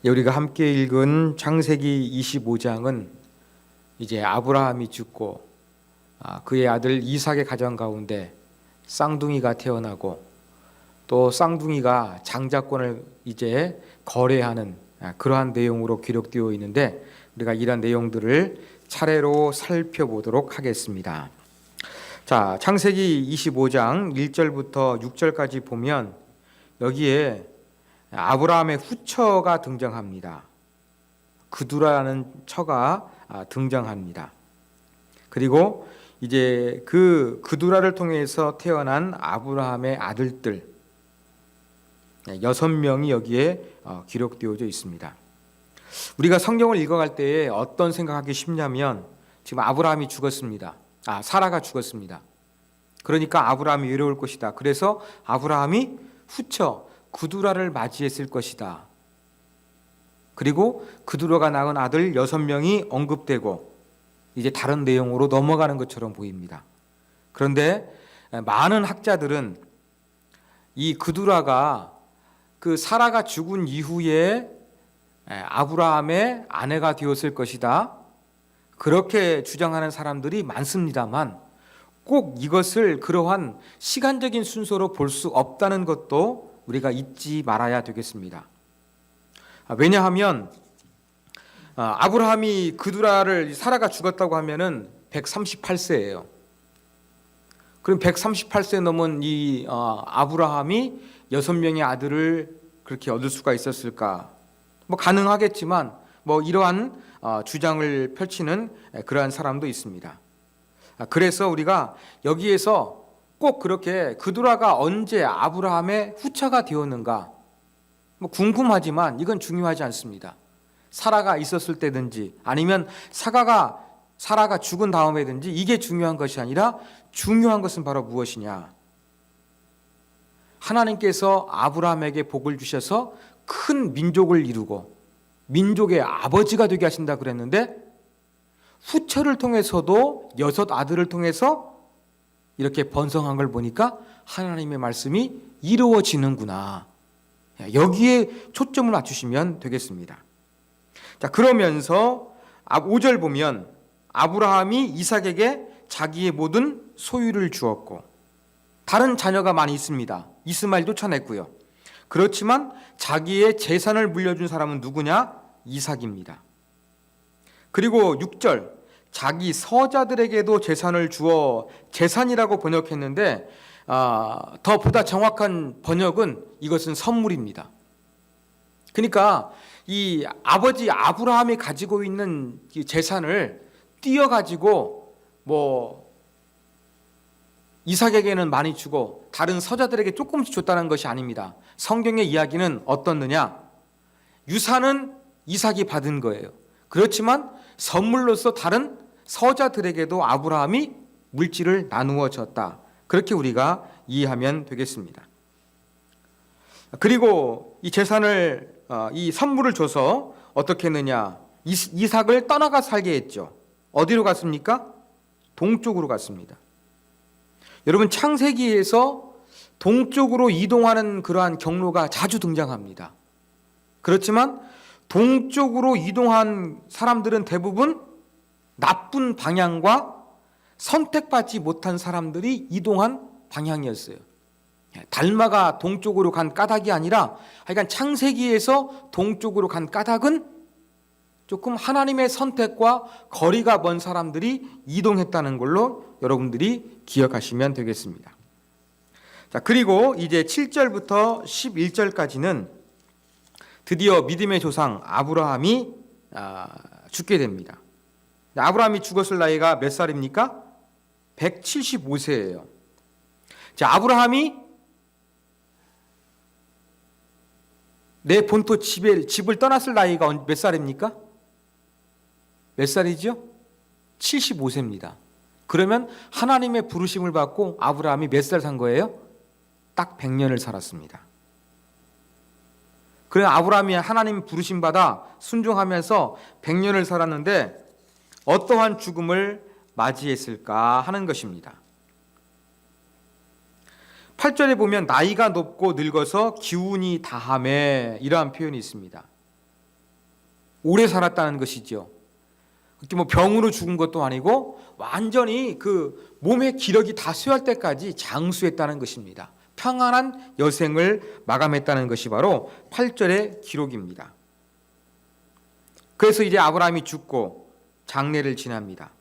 우리가 함께 읽은 창세기 25장은 이제 아브라함이 죽고 그의 아들 이삭의 가정 가운데 쌍둥이가 태어나고 또 쌍둥이가 장자권을 이제 거래하는 그러한 내용으로 기록되어 있는데, 우리가 이러한 내용들을 차례로 살펴보도록 하겠습니다. 자, 창세기 25장 1절부터 6절까지 보면 여기에 아브라함의 후처가 등장합니다. 그두라라는 처가 등장합니다. 그리고 이제 그 그두라를 통해서 태어난 아브라함의 아들들 6명이 여기에 기록되어져 있습니다. 우리가 성경을 읽어갈 때에 어떤 생각하기 쉽냐면, 지금 아브라함이 죽었습니다. 사라가 죽었습니다. 그러니까 아브라함이 외로울 것이다. 그래서 아브라함이 후처 그두라를 맞이했을 것이다. 그리고 그두라가 낳은 아들 6명이 언급되고 이제 다른 내용으로 넘어가는 것처럼 보입니다. 그런데 많은 학자들은 이 그두라가 그 사라가 죽은 이후에 아브라함의 아내가 되었을 것이다, 그렇게 주장하는 사람들이 많습니다만, 꼭 이것을 그러한 시간적인 순서로 볼 수 없다는 것도 우리가 잊지 말아야 되겠습니다. 왜냐하면 아브라함이 그두라를, 사라가 죽었다고 하면은 138세예요. 그럼 138세 넘은 이 아브라함이 6명의 아들을 그렇게 얻을 수가 있었을까? 가능하겠지만 이러한 주장을 펼치는 그러한 사람도 있습니다. 그래서 우리가 여기에서 꼭 그렇게 그두라가 언제 아브라함의 후처가 되었는가 궁금하지만 이건 중요하지 않습니다. 사라가 있었을 때든지 아니면 사라가 죽은 다음에든지 이게 중요한 것이 아니라, 중요한 것은 바로 무엇이냐? 하나님께서 아브라함에게 복을 주셔서 큰 민족을 이루고 민족의 아버지가 되게 하신다 그랬는데, 후처를 통해서도 6 아들을 통해서 이렇게 번성한 걸 보니까 하나님의 말씀이 이루어지는구나. 여기에 초점을 맞추시면 되겠습니다. 자, 그러면서 5절 보면 아브라함이 이삭에게 자기의 모든 소유를 주었고, 다른 자녀가 많이 있습니다. 이스마엘 쫓아냈고요. 그렇지만 자기의 재산을 물려준 사람은 누구냐? 이삭입니다. 그리고 6절, 자기 서자들에게도 재산을 주어, 재산이라고 번역했는데 더 보다 정확한 번역은 이것은 선물입니다. 그러니까 이 아버지 아브라함이 가지고 있는 재산을 띄어가지고 이삭에게는 많이 주고 다른 서자들에게 조금씩 줬다는 것이 아닙니다. 성경의 이야기는 어떻느냐? 유산은 이삭이 받은 거예요. 그렇지만 선물로서 다른 서자들에게도 아브라함이 물질을 나누어 줬다. 그렇게 우리가 이해하면 되겠습니다. 그리고 이 재산을, 이 선물을 줘서 어떻게 했느냐? 이삭을 떠나가 살게 했죠. 어디로 갔습니까? 동쪽으로 갔습니다. 여러분, 창세기에서 동쪽으로 이동하는 그러한 경로가 자주 등장합니다. 그렇지만 동쪽으로 이동한 사람들은 대부분 나쁜 방향과 선택받지 못한 사람들이 이동한 방향이었어요. 달마가 동쪽으로 간 까닭이 아니라, 하여간 창세기에서 동쪽으로 간 까닭은 조금 하나님의 선택과 거리가 먼 사람들이 이동했다는 걸로 여러분들이 기억하시면 되겠습니다. 자, 그리고 이제 7절부터 11절까지는 드디어 믿음의 조상 아브라함이 죽게 됩니다. 아브라함이 죽었을 나이가 몇 살입니까? 175세예요. 자, 아브라함이 내 본토 집을 떠났을 나이가 몇 살입니까? 몇 살이죠? 75세입니다. 그러면 하나님의 부르심을 받고 아브라함이 몇 살 산 거예요? 딱 100년을 살았습니다. 그래, 아브라함이 하나님 부르심 받아 순종하면서 100년을 살았는데 어떠한 죽음을 맞이했을까 하는 것입니다. 8절에 보면 나이가 높고 늙어서 기운이 다하매, 이러한 표현이 있습니다. 오래 살았다는 것이죠. 그렇게 뭐 병으로 죽은 것도 아니고 완전히 그 몸의 기력이 다 쇠할 때까지 장수했다는 것입니다. 평안한 여생을 마감했다는 것이 바로 8절의 기록입니다. 그래서 이제 아브라함이 죽고 장례를 지납니다.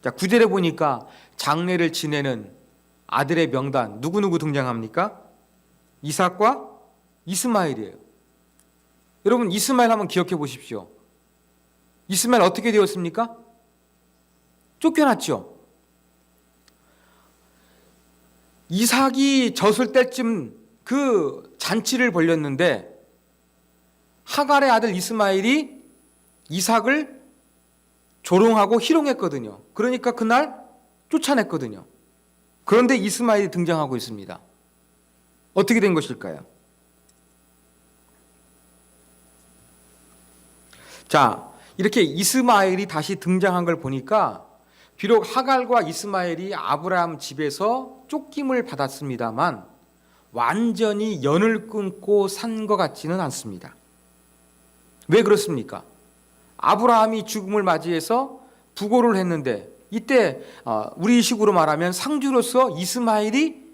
자, 9절에 보니까 장례를 지내는 아들의 명단 누구누구 등장합니까? 이삭과 이스마엘이에요. 여러분, 이스마엘 한번 기억해 보십시오. 이스마엘 어떻게 되었습니까? 쫓겨났죠. 이삭이 젖을 때쯤 그 잔치를 벌였는데 하갈의 아들 이스마엘이 이삭을 조롱하고 희롱했거든요. 그러니까 그날 쫓아냈거든요. 그런데 이스마엘이 등장하고 있습니다. 어떻게 된 것일까요? 자, 이렇게 이스마엘이 다시 등장한 걸 보니까 비록 하갈과 이스마엘이 아브라함 집에서 쫓김을 받았습니다만 완전히 연을 끊고 산 것 같지는 않습니다. 왜 그렇습니까? 아브라함이 죽음을 맞이해서 부고를 했는데 이때 우리식으로 말하면 상주로서 이스마엘이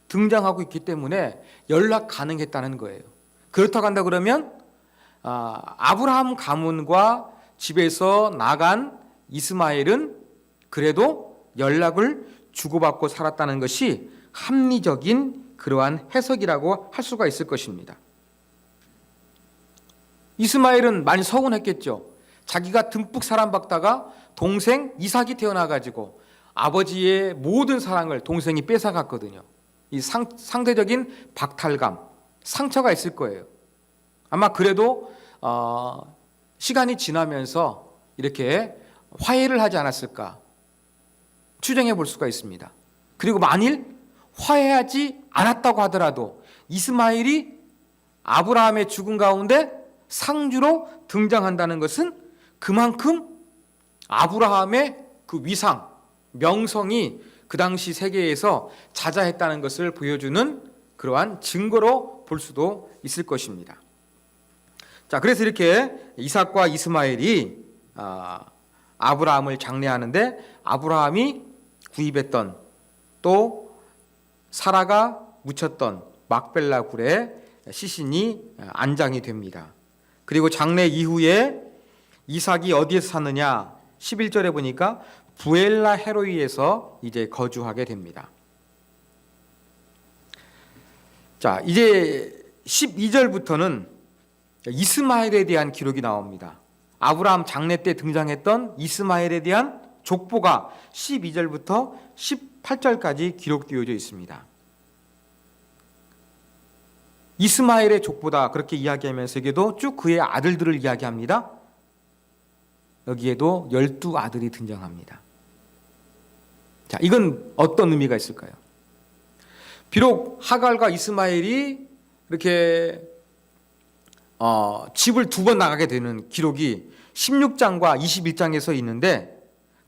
등장하고 있기 때문에 연락 가능했다는 거예요. 그렇다고 한다 그러면 아브라함 가문과 집에서 나간 이스마엘은 그래도 연락을 주고받고 살았다는 것이 합리적인 그러한 해석이라고 할 수가 있을 것입니다. 이스마엘은 많이 서운했겠죠. 자기가 듬뿍 사랑받다가 동생 이삭이 태어나가지고 아버지의 모든 사랑을 동생이 뺏어갔거든요. 이 상대적인 박탈감, 상처가 있을 거예요. 아마 그래도 시간이 지나면서 이렇게 화해를 하지 않았을까 추정해 볼 수가 있습니다. 그리고 만일 화해하지 않았다고 하더라도 이스마엘이 아브라함의 죽음 가운데 상주로 등장한다는 것은 그만큼 아브라함의 그 위상, 명성이 그 당시 세계에서 자자했다는 것을 보여주는 그러한 증거로 볼 수도 있을 것입니다. 자, 그래서 이렇게 이삭과 이스마엘이 아브라함을 장례하는데 아브라함이 구입했던 또 사라가 묻혔던 막벨라 굴에 시신이 안장이 됩니다. 그리고 장례 이후에 이삭이 어디에서 사느냐? 11절에 보니까 부엘라 헤로이에서 이제 거주하게 됩니다. 자, 이제 12절부터는 이스마엘에 대한 기록이 나옵니다. 아브라함 장례 때 등장했던 이스마엘에 대한 족보가 12절부터 18절까지 기록되어져 있습니다. 이스마엘의 족보다 그렇게 이야기하면서 여기에도 쭉 그의 아들들을 이야기합니다. 여기에도 12아들이 등장합니다. 자, 이건 어떤 의미가 있을까요? 비록 하갈과 이스마엘이 이렇게 집을 2번 나가게 되는 기록이 16장과 21장에서 있는데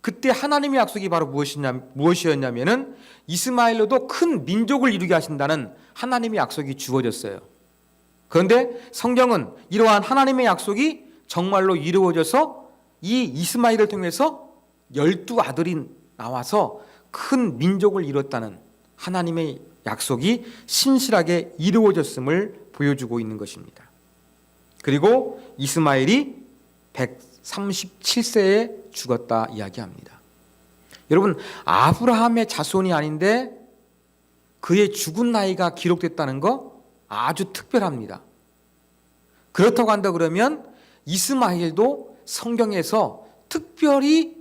그때 하나님의 약속이 바로 무엇이었냐면은 이스마엘로도 큰 민족을 이루게 하신다는 하나님의 약속이 주어졌어요. 그런데 성경은 이러한 하나님의 약속이 정말로 이루어져서 이 이스마엘을 통해서 12아들이 나와서 큰 민족을 이뤘다는 하나님의 약속이 신실하게 이루어졌음을 보여주고 있는 것입니다. 그리고 이스마엘이 137세에 죽었다 이야기합니다. 여러분, 아브라함의 자손이 아닌데 그의 죽은 나이가 기록됐다는 거 아주 특별합니다. 그렇다고 한다 그러면 이스마엘도 성경에서 특별히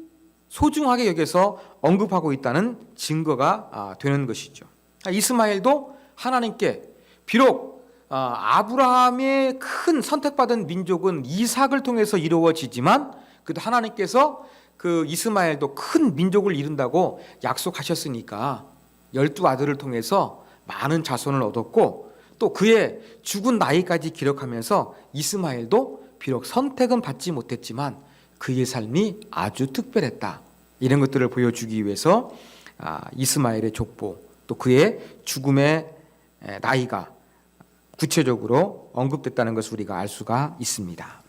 소중하게 여겨서 언급하고 있다는 증거가 되는 것이죠. 이스마엘도 하나님께 비록 아브라함의 큰 선택받은 민족은 이삭을 통해서 이루어지지만 그래도 하나님께서 그 이스마엘도 큰 민족을 이룬다고 약속하셨으니까 12아들을 통해서 많은 자손을 얻었고 또 그의 죽은 나이까지 기록하면서 이스마엘도 비록 선택은 받지 못했지만 그의 삶이 아주 특별했다. 이런 것들을 보여주기 위해서 이스마엘의 족보 또 그의 죽음의 나이가 구체적으로 언급됐다는 것을 우리가 알 수가 있습니다.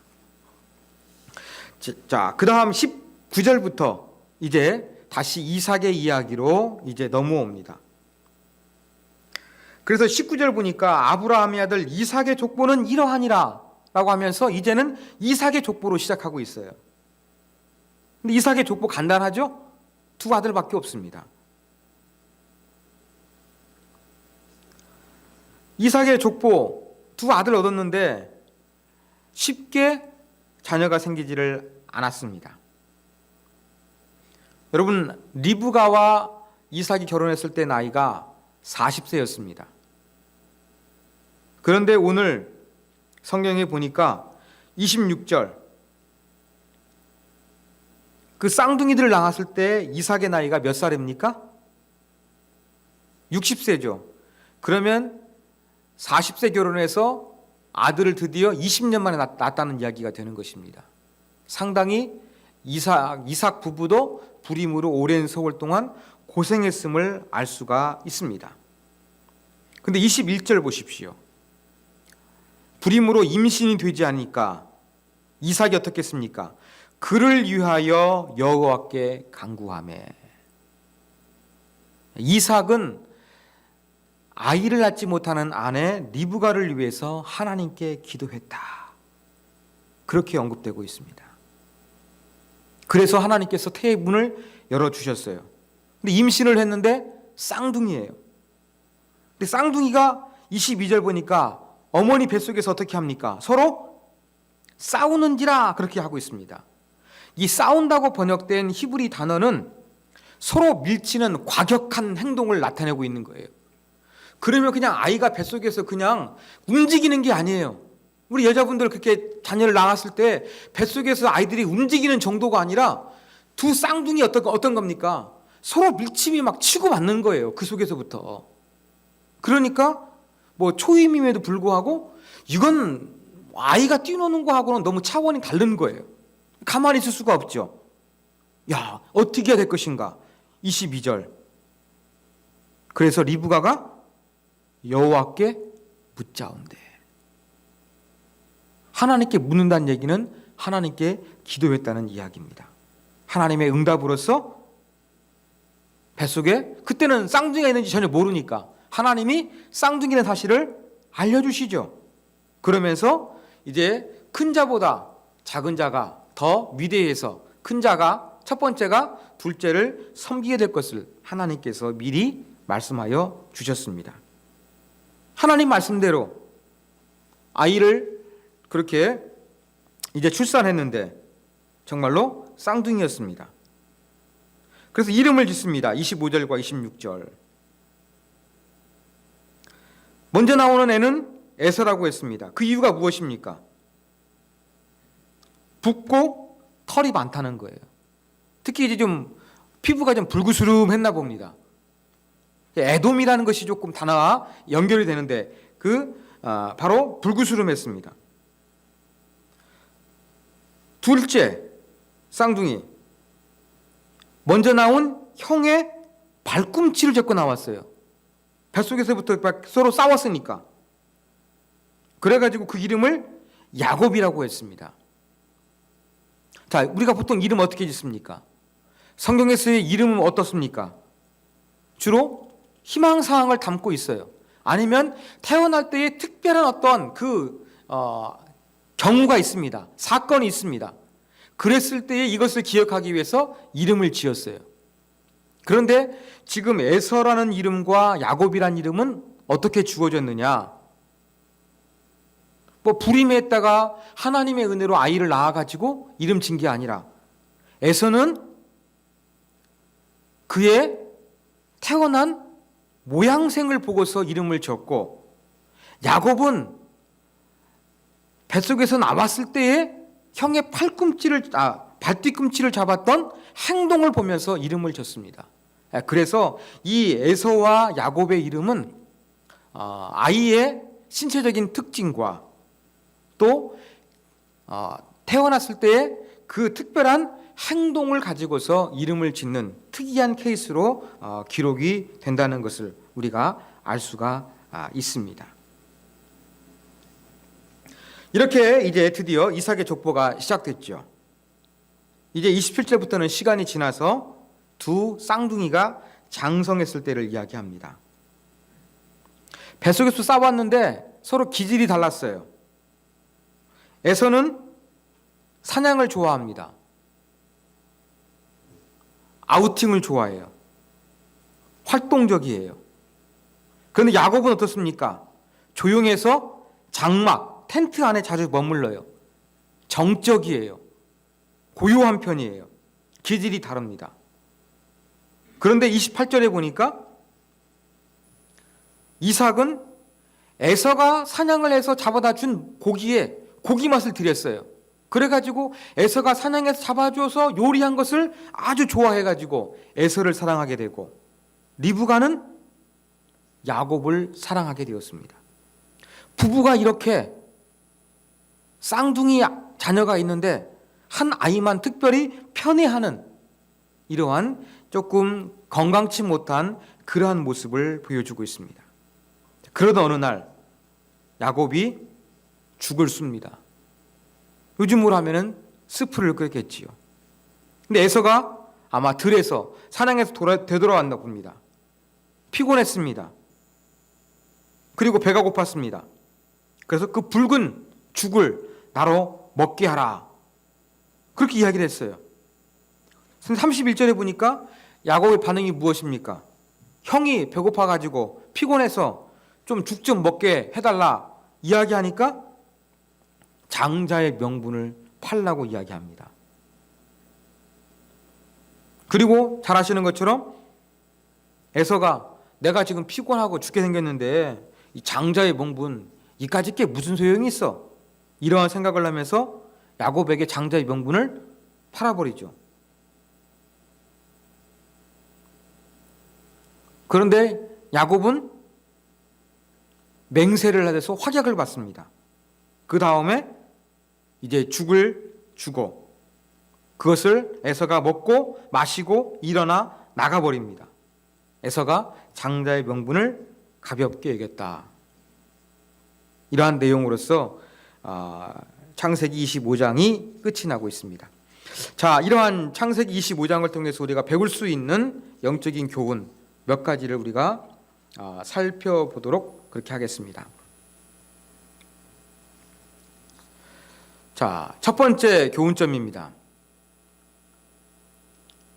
자, 그다음 19절부터 이제 다시 이삭의 이야기로 이제 넘어옵니다. 그래서 19절 보니까 아브라함의 아들 이삭의 족보는 이러하니라 라고 하면서 이제는 이삭의 족보로 시작하고 있어요. 근데 이삭의 족보 간단하죠? 두 아들밖에 없습니다. 이삭의 족보 두 아들 얻었는데 쉽게 자녀가 생기지를 않았습니다. 여러분, 리브가와 이삭이 결혼했을 때 나이가 40세였습니다. 그런데 오늘 성경에 보니까 26절 그 쌍둥이들을 낳았을 때 이삭의 나이가 몇 살입니까? 60세죠. 그러면 40세 결혼해서 아들을 드디어 20년 만에 낳았다는 이야기가 되는 것입니다. 상당히 이삭 부부도 불임으로 오랜 세월 동안 고생했음을 알 수가 있습니다. 근데 21절 보십시오. 불임으로 임신이 되지 않으니까 이삭이 어떻겠습니까? 그를 위하여 여호와께 간구하매. 이삭은 아이를 낳지 못하는 아내 리브가를 위해서 하나님께 기도했다. 그렇게 언급되고 있습니다. 그래서 하나님께서 태의 문을 열어주셨어요. 근데 임신을 했는데 쌍둥이에요. 근데 쌍둥이가 22절 보니까 어머니 뱃속에서 어떻게 합니까? 서로 싸우는지라 그렇게 하고 있습니다. 이 싸운다고 번역된 히브리 단어는 서로 밀치는 과격한 행동을 나타내고 있는 거예요. 그러면 그냥 아이가 뱃속에서 그냥 움직이는 게 아니에요. 우리 여자분들 그렇게 자녀를 낳았을 때 뱃속에서 아이들이 움직이는 정도가 아니라 두 쌍둥이 어떤 겁니까? 서로 밀침이 막 치고받는 거예요. 그 속에서부터. 그러니까 뭐 초임임에도 불구하고 이건 아이가 뛰노는 거하고는 너무 차원이 다른 거예요. 가만히 있을 수가 없죠. 야, 어떻게 해야 될 것인가? 22절. 그래서 리브가가 여호와께 묻자온대. 하나님께 묻는다는 얘기는 하나님께 기도했다는 이야기입니다. 하나님의 응답으로서 뱃속에 그때는 쌍둥이가 있는지 전혀 모르니까 하나님이 쌍둥이라는 사실을 알려주시죠. 그러면서 이제 큰 자보다 작은 자가 더 위대해서 큰 자가 첫 번째가 둘째를 섬기게 될 것을 하나님께서 미리 말씀하여 주셨습니다. 하나님 말씀대로 아이를 그렇게 이제 출산했는데 정말로 쌍둥이였습니다. 그래서 이름을 짓습니다. 25절과 26절. 먼저 나오는 애는 에서라고 했습니다. 그 이유가 무엇입니까? 붓고 털이 많다는 거예요. 특히 이제 좀 피부가 좀 불구스름했나 봅니다. 에돔이라는 것이 조금 단어와 연결이 되는데 바로 불구스름했습니다. 둘째 쌍둥이 먼저 나온 형의 발꿈치를 잡고 나왔어요. 뱃속에서부터 서로 싸웠으니까. 그래가지고 그 이름을 야곱이라고 했습니다. 자, 우리가 보통 이름 어떻게 짓습니까? 성경에서의 이름은 어떻습니까? 주로 희망사항을 담고 있어요. 아니면 태어날 때의 특별한 어떤 경우가 있습니다. 사건이 있습니다. 그랬을 때에 이것을 기억하기 위해서 이름을 지었어요. 그런데 지금 에서라는 이름과 야곱이라는 이름은 어떻게 주어졌느냐? 뭐 불임했다가 하나님의 은혜로 아이를 낳아가지고 이름 진 게 아니라 에서는 그의 태어난 모양생을 보고서 이름을 지었고 야곱은 뱃속에서 나왔을 때에 형의 발뒤꿈치를 잡았던 행동을 보면서 이름을 지었습니다. 그래서 이 에서와 야곱의 이름은 아이의 신체적인 특징과 또 태어났을 때의 그 특별한 행동을 가지고서 이름을 짓는 특이한 케이스로 기록이 된다는 것을 우리가 알 수가 있습니다. 이렇게 이제 드디어 이삭의 족보가 시작됐죠. 이제 27절부터는 시간이 지나서 두 쌍둥이가 장성했을 때를 이야기합니다. 뱃속에서 싸웠는데 서로 기질이 달랐어요. 에서는 사냥을 좋아합니다. 아우팅을 좋아해요. 활동적이에요. 그런데 야곱은 어떻습니까? 조용해서 장막, 텐트 안에 자주 머물러요. 정적이에요. 고요한 편이에요. 기질이 다릅니다. 그런데 28절에 보니까 이삭은 에서가 사냥을 해서 잡아다 준 고기에 고기 맛을 들였어요. 그래가지고 에서가 사냥해서 잡아줘서 요리한 것을 아주 좋아해가지고 에서를 사랑하게 되고, 리브가는 야곱을 사랑하게 되었습니다. 부부가 이렇게 쌍둥이 자녀가 있는데 한 아이만 특별히 편애하는 이러한 조금 건강치 못한 그러한 모습을 보여주고 있습니다. 그러던 어느 날 야곱이 죽을 씁니다. 요즘으로 하면은 스프를 끓겠지요. 근데 에서가 아마 들에서 사냥해서 되돌아왔나 봅니다. 피곤했습니다. 그리고 배가 고팠습니다. 그래서 그 붉은 죽을 나로 먹게 하라, 그렇게 이야기를 했어요. 31절에 보니까 야곱의 반응이 무엇입니까? 형이 배고파가지고 피곤해서 좀 죽 좀 먹게 해달라 이야기하니까 장자의 명분을 팔라고 이야기합니다. 그리고 잘 아시는 것처럼 에서가 내가 지금 피곤하고 죽게 생겼는데 이 장자의 명분 이까짓 게 무슨 소용이 있어? 이러한 생각을 하면서 야곱에게 장자의 명분을 팔아버리죠. 그런데 야곱은 맹세를 하면서 확약을 받습니다. 그 다음에 이제 죽을 주고 그것을 에서가 먹고 마시고 일어나 나가버립니다. 에서가 장자의 명분을 가볍게 여겼다. 이러한 내용으로서 창세기 25장이 끝이 나고 있습니다. 자, 이러한 창세기 25장을 통해서 우리가 배울 수 있는 영적인 교훈 몇 가지를 우리가 살펴보도록 그렇게 하겠습니다. 자, 첫 번째 교훈점입니다.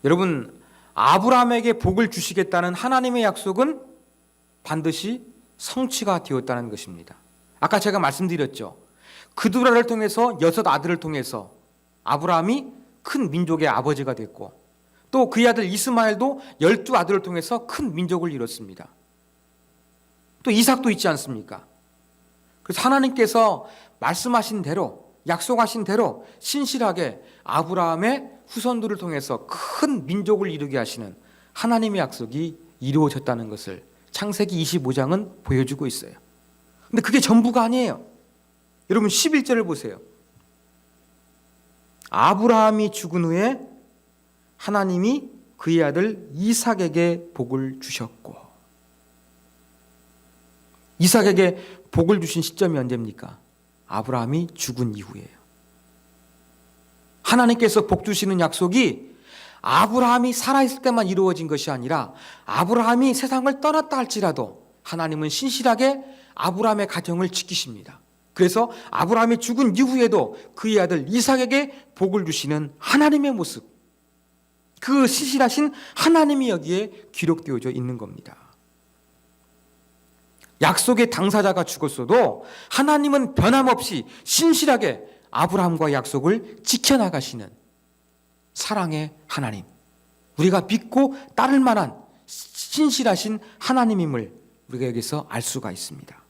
여러분, 아브라함에게 복을 주시겠다는 하나님의 약속은 반드시 성취가 되었다는 것입니다. 아까 제가 말씀드렸죠. 그두라를 통해서 6 아들을 통해서 아브라함이 큰 민족의 아버지가 됐고, 또 그의 아들 이스마엘도 12 아들을 통해서 큰 민족을 이뤘습니다. 또 이삭도 있지 않습니까? 그래서 하나님께서 말씀하신 대로, 약속하신 대로 신실하게 아브라함의 후손들을 통해서 큰 민족을 이루게 하시는 하나님의 약속이 이루어졌다는 것을 창세기 25장은 보여주고 있어요. 근데 그게 전부가 아니에요. 여러분 11절을 보세요. 아브라함이 죽은 후에 하나님이 그의 아들 이삭에게 복을 주셨고, 이삭에게 복을 주신 시점이 언제입니까? 아브라함이 죽은 이후예요. 하나님께서 복 주시는 약속이 아브라함이 살아있을 때만 이루어진 것이 아니라 아브라함이 세상을 떠났다 할지라도 하나님은 신실하게 아브라함의 가정을 지키십니다. 그래서 아브라함이 죽은 이후에도 그의 아들 이삭에게 복을 주시는 하나님의 모습, 그 신실하신 하나님이 여기에 기록되어져 있는 겁니다. 약속의 당사자가 죽었어도 하나님은 변함없이 신실하게 아브라함과 약속을 지켜나가시는 사랑의 하나님, 우리가 믿고 따를 만한 신실하신 하나님임을 우리가 여기서 알 수가 있습니다.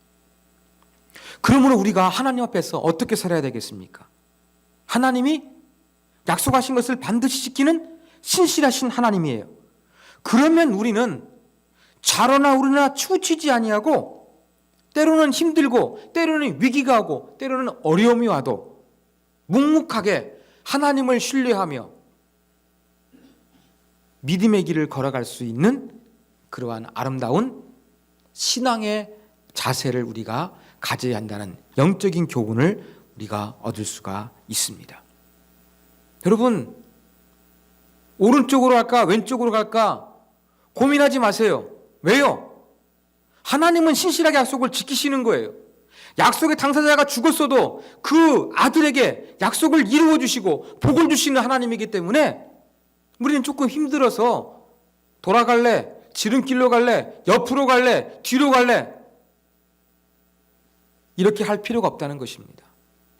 그러므로 우리가 하나님 앞에서 어떻게 살아야 되겠습니까? 하나님이 약속하신 것을 반드시 지키는 신실하신 하나님이에요. 그러면 우리는 자로나 우르나 치우치지 아니하고, 때로는 힘들고 때로는 위기가 오고 때로는 어려움이 와도 묵묵하게 하나님을 신뢰하며 믿음의 길을 걸어갈 수 있는 그러한 아름다운 신앙의 자세를 우리가 가져야 한다는 영적인 교훈을 우리가 얻을 수가 있습니다. 여러분, 오른쪽으로 갈까 왼쪽으로 갈까 고민하지 마세요. 왜요? 하나님은 신실하게 약속을 지키시는 거예요. 약속의 당사자가 죽었어도 그 아들에게 약속을 이루어 주시고 복을 주시는 하나님이기 때문에 우리는 조금 힘들어서 돌아갈래? 지름길로 갈래? 옆으로 갈래? 뒤로 갈래? 이렇게 할 필요가 없다는 것입니다.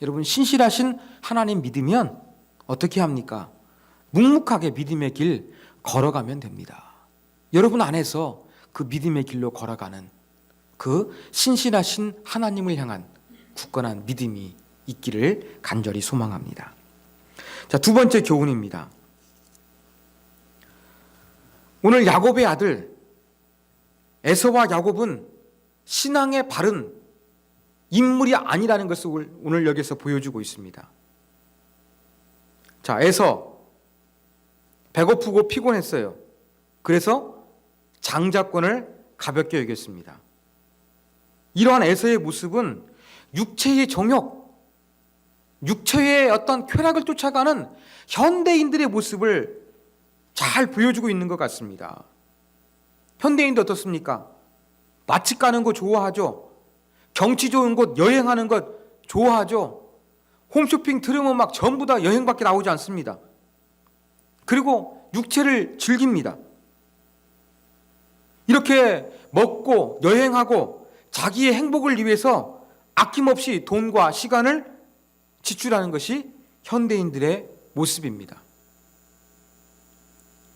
여러분, 신실하신 하나님 믿으면 어떻게 합니까? 묵묵하게 믿음의 길 걸어가면 됩니다. 여러분 안에서 그 믿음의 길로 걸어가는 그 신실하신 하나님을 향한 굳건한 믿음이 있기를 간절히 소망합니다. 자, 두 번째 교훈입니다. 오늘 야곱의 아들 에서와 야곱은 신앙의 바른 인물이 아니라는 것을 오늘 여기서 보여주고 있습니다. 자, 에서 배고프고 피곤했어요. 그래서 장자권을 가볍게 여겼습니다. 이러한 에서의 모습은 육체의 정욕, 육체의 어떤 쾌락을 쫓아가는 현대인들의 모습을 잘 보여주고 있는 것 같습니다. 현대인도 어떻습니까? 맛집 가는 거 좋아하죠. 경치 좋은 곳 여행하는 것 좋아하죠. 홈쇼핑 들으면 막 전부 다 여행밖에 나오지 않습니다. 그리고 육체를 즐깁니다. 이렇게 먹고 여행하고 자기의 행복을 위해서 아낌없이 돈과 시간을 지출하는 것이 현대인들의 모습입니다.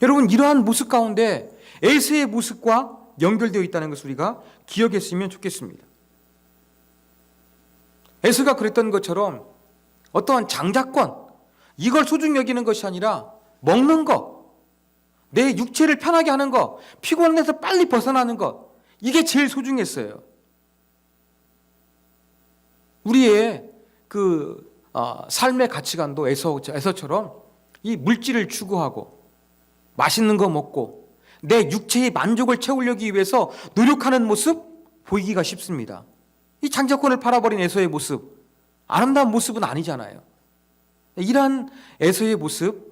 여러분, 이러한 모습 가운데 에서의 모습과 연결되어 있다는 것을 우리가 기억했으면 좋겠습니다. 에서가 그랬던 것처럼 어떠한 장자권, 이걸 소중히 여기는 것이 아니라 먹는 것, 내 육체를 편하게 하는 것, 피곤해서 빨리 벗어나는 것, 이게 제일 소중했어요. 우리의 삶의 가치관도 에서처럼 이 물질을 추구하고 맛있는 거 먹고 내 육체의 만족을 채우려기 위해서 노력하는 모습 보이기가 쉽습니다. 이 장자권을 팔아버린 에서의 모습, 아름다운 모습은 아니잖아요. 이러한 에서의 모습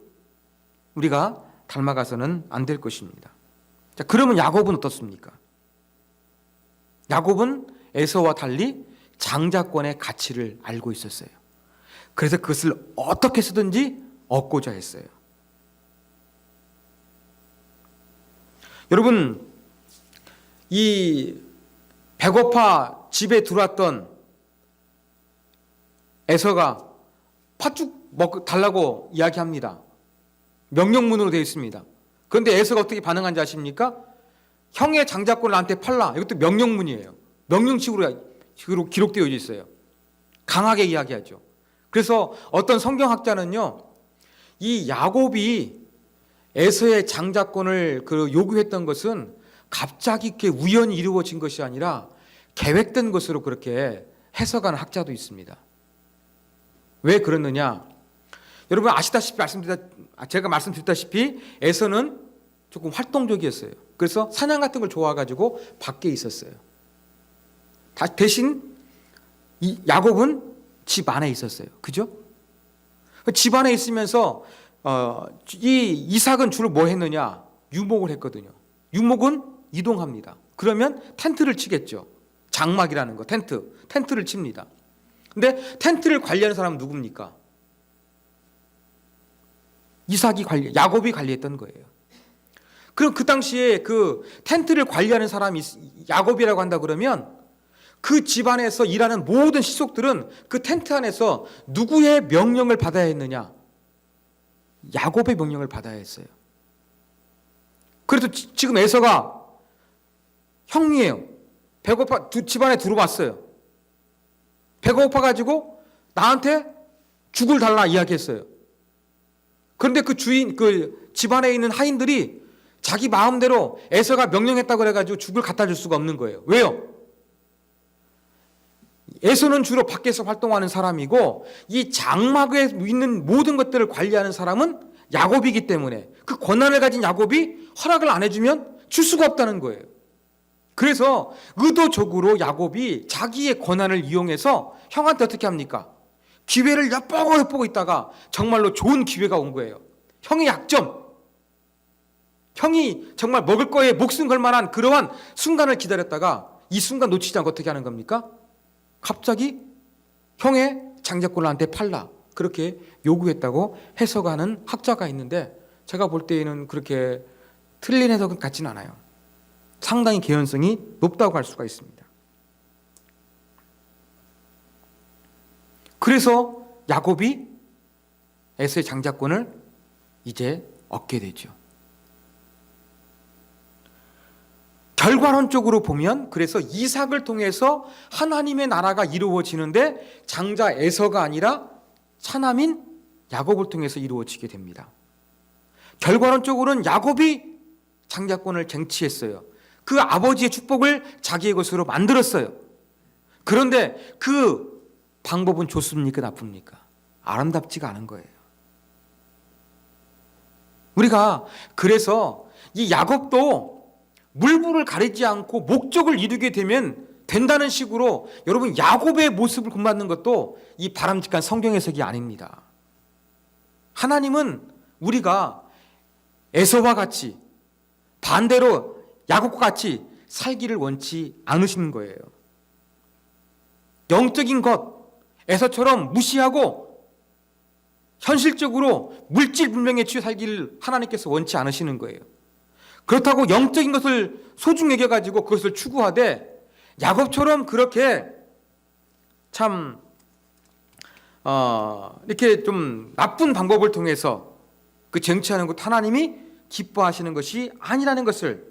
우리가 닮아가서는 안 될 것입니다. 자, 그러면 야곱은 어떻습니까? 야곱은 에서와 달리 장자권의 가치를 알고 있었어요. 그래서 그것을 어떻게 쓰든지 얻고자 했어요. 여러분, 이 배고파 집에 들어왔던 에서가 팥죽 달라고 이야기합니다. 명령문으로 되어 있습니다. 그런데 에서가 어떻게 반응한지 아십니까? 형의 장자권을 나한테 팔라. 이것도 명령문이에요. 명령식으로 기록되어 있어요. 강하게 이야기하죠. 그래서 어떤 성경학자는요, 이 야곱이 에서의 장자권을 요구했던 것은 갑자기 이렇게 우연히 이루어진 것이 아니라 계획된 것으로 그렇게 해석하는 학자도 있습니다. 왜 그러느냐? 여러분 아시다시피 제가 말씀드렸다시피 에서는 조금 활동적이었어요. 그래서 사냥 같은 걸 좋아가지고 밖에 있었어요. 대신 이 야곱은 집 안에 있었어요. 그죠? 집 안에 있으면서 이 이삭은 주로 뭐 했느냐? 유목을 했거든요. 유목은 이동합니다. 그러면 텐트를 치겠죠. 장막이라는 거, 텐트를 칩니다. 근데 텐트를 관리하는 사람은 누굽니까? 야곱이 관리했던 거예요. 그럼 그 당시에 그 텐트를 관리하는 사람이 야곱이라고 한다 그러면 그 집안에서 일하는 모든 시속들은 그 텐트 안에서 누구의 명령을 받아야 했느냐? 야곱의 명령을 받아야 했어요. 그래서 지금 에서가 형이에요. 배고파 집안에 들어왔어요. 배가 고파가지고 나한테 죽을 달라 이야기했어요. 그런데 그 집안에 있는 하인들이 자기 마음대로 에서가 명령했다고 그래가지고 죽을 갖다 줄 수가 없는 거예요. 왜요? 에서는 주로 밖에서 활동하는 사람이고 이 장막에 있는 모든 것들을 관리하는 사람은 야곱이기 때문에 그 권한을 가진 야곱이 허락을 안 해주면 줄 수가 없다는 거예요. 그래서 의도적으로 야곱이 자기의 권한을 이용해서 형한테 어떻게 합니까? 기회를 엿보고 있다가 정말로 좋은 기회가 온 거예요. 형의 약점, 형이 정말 먹을 거에 목숨 걸 만한 그러한 순간을 기다렸다가 이 순간 놓치지 않고 어떻게 하는 겁니까? 갑자기 형의 장자권을 나한테 팔라, 그렇게 요구했다고 해석하는 학자가 있는데, 제가 볼 때에는 그렇게 틀린 해석은 같지는 않아요. 상당히 개연성이 높다고 할 수가 있습니다. 그래서 야곱이 에서의 장자권을 이제 얻게 되죠. 결과론적으로 보면 그래서 이삭을 통해서 하나님의 나라가 이루어지는데 장자 에서가 아니라 차남인 야곱을 통해서 이루어지게 됩니다. 결과론적으로는 야곱이 장자권을 쟁취했어요. 그 아버지의 축복을 자기의 것으로 만들었어요. 그런데 그 방법은 좋습니까, 나쁩니까? 아름답지가 않은 거예요. 우리가 그래서 이 야곱도 물불을 가리지 않고 목적을 이루게 되면 된다는 식으로 여러분 야곱의 모습을 본받는 것도 이 바람직한 성경 해석이 아닙니다. 하나님은 우리가 에서와 같이, 반대로 야곱과 같이 살기를 원치 않으시는 거예요. 영적인 것 에서처럼 무시하고 현실적으로 물질 문명에 취해 살기를 하나님께서 원치 않으시는 거예요. 그렇다고 영적인 것을 소중히 여겨가지고 그것을 추구하되 야곱처럼 그렇게 참 이렇게 좀 나쁜 방법을 통해서 그 쟁취하는 것, 하나님이 기뻐하시는 것이 아니라는 것을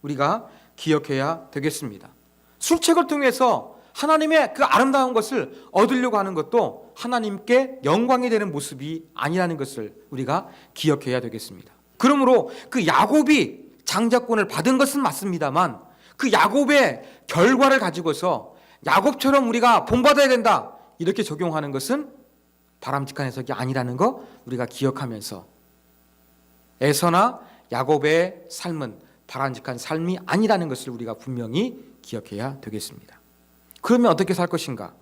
우리가 기억해야 되겠습니다. 술책을 통해서 하나님의 그 아름다운 것을 얻으려고 하는 것도 하나님께 영광이 되는 모습이 아니라는 것을 우리가 기억해야 되겠습니다. 그러므로 그 야곱이 장자권을 받은 것은 맞습니다만 그 야곱의 결과를 가지고서 야곱처럼 우리가 본받아야 된다, 이렇게 적용하는 것은 바람직한 해석이 아니라는 거 우리가 기억하면서 에서나 야곱의 삶은 바람직한 삶이 아니라는 것을 우리가 분명히 기억해야 되겠습니다. 그러면 어떻게 살 것인가?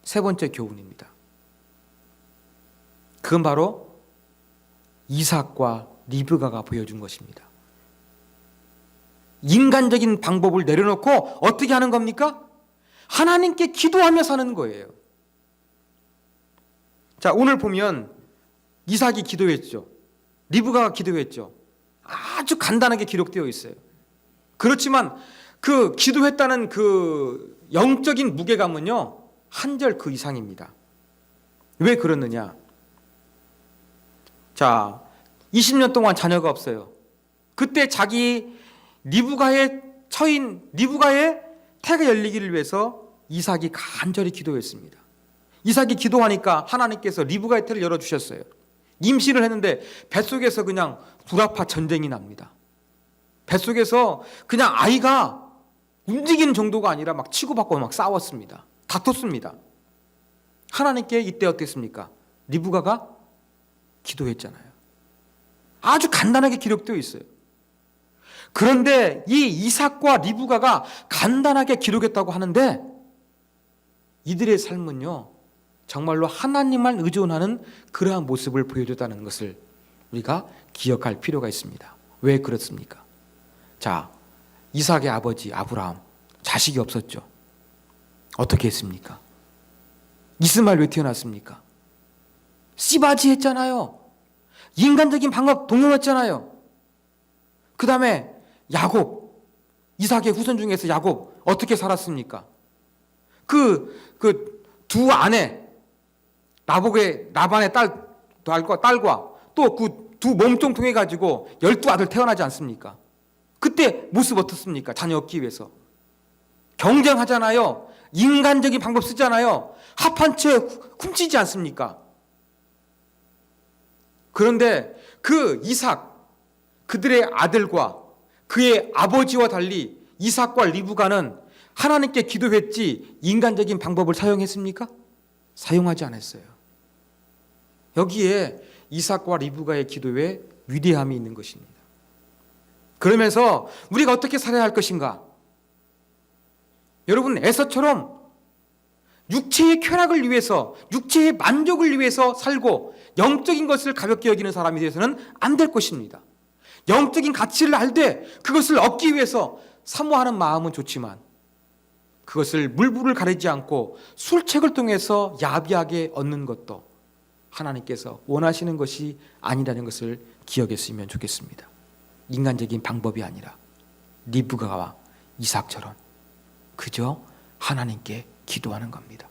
세 번째 교훈입니다. 그건 바로 이삭과 리브가가 보여준 것입니다. 인간적인 방법을 내려놓고 어떻게 하는 겁니까? 하나님께 기도하며 사는 거예요. 자, 오늘 보면 이삭이 기도했죠. 리브가가 기도했죠. 아주 간단하게 기록되어 있어요. 그렇지만 그 기도했다는 그 영적인 무게감은요, 한 절 그 이상입니다. 왜 그러느냐? 자, 20년 동안 자녀가 없어요. 그때 자기 리브가의 처인 리브가의 태가 열리기를 위해서 이삭이 간절히 기도했습니다. 이삭이 기도하니까 하나님께서 리브가의 태를 열어주셨어요. 임신을 했는데 뱃속에서 그냥 불아파 전쟁이 납니다. 뱃속에서 그냥 아이가 움직이는 정도가 아니라 막 치고받고 막 싸웠습니다. 다퉜습니다. 하나님께 이때 어땠습니까? 리브가가 기도했잖아요. 아주 간단하게 기록되어 있어요. 그런데 이 이삭과 리브가가 간단하게 기록했다고 하는데 이들의 삶은요, 정말로 하나님만 의존하는 그러한 모습을 보여줬다는 것을 우리가 기억할 필요가 있습니다. 왜 그렇습니까? 자, 이삭의 아버지 아브라함, 자식이 없었죠. 어떻게 했습니까? 이스마엘 왜 태어났습니까? 씨바지 했잖아요. 인간적인 방법 동용했잖아요. 그 다음에 야곱, 이삭의 후손 중에서 야곱 어떻게 살았습니까? 그 두 아내, 라반의 딸과 또 그 두 몸종 통해 가지고 12아들 태어나지 않습니까? 그때 모습 어떻습니까? 자녀 얻기 위해서 경쟁하잖아요. 인간적인 방법 쓰잖아요. 합한 채 훔치지 않습니까? 그런데 그 이삭, 그들의 아들과 그의 아버지와 달리 이삭과 리브가는 하나님께 기도했지 인간적인 방법을 사용했습니까? 사용하지 않았어요. 여기에 이삭과 리브가의 기도에 위대함이 있는 것입니다. 그러면서 우리가 어떻게 살아야 할 것인가? 여러분, 에서처럼 육체의 쾌락을 위해서, 육체의 만족을 위해서 살고 영적인 것을 가볍게 여기는 사람이 되어서는 안 될 것입니다. 영적인 가치를 알되 그것을 얻기 위해서 사모하는 마음은 좋지만 그것을 물불을 가리지 않고 술책을 통해서 야비하게 얻는 것도 하나님께서 원하시는 것이 아니라는 것을 기억했으면 좋겠습니다. 인간적인 방법이 아니라 리브가와 이삭처럼 그저 하나님께 기도하는 겁니다.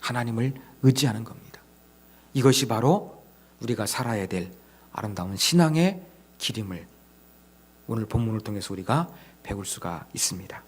하나님을 의지하는 겁니다. 이것이 바로 우리가 살아야 될 아름다운 신앙의 길임을 오늘 본문을 통해서 우리가 배울 수가 있습니다.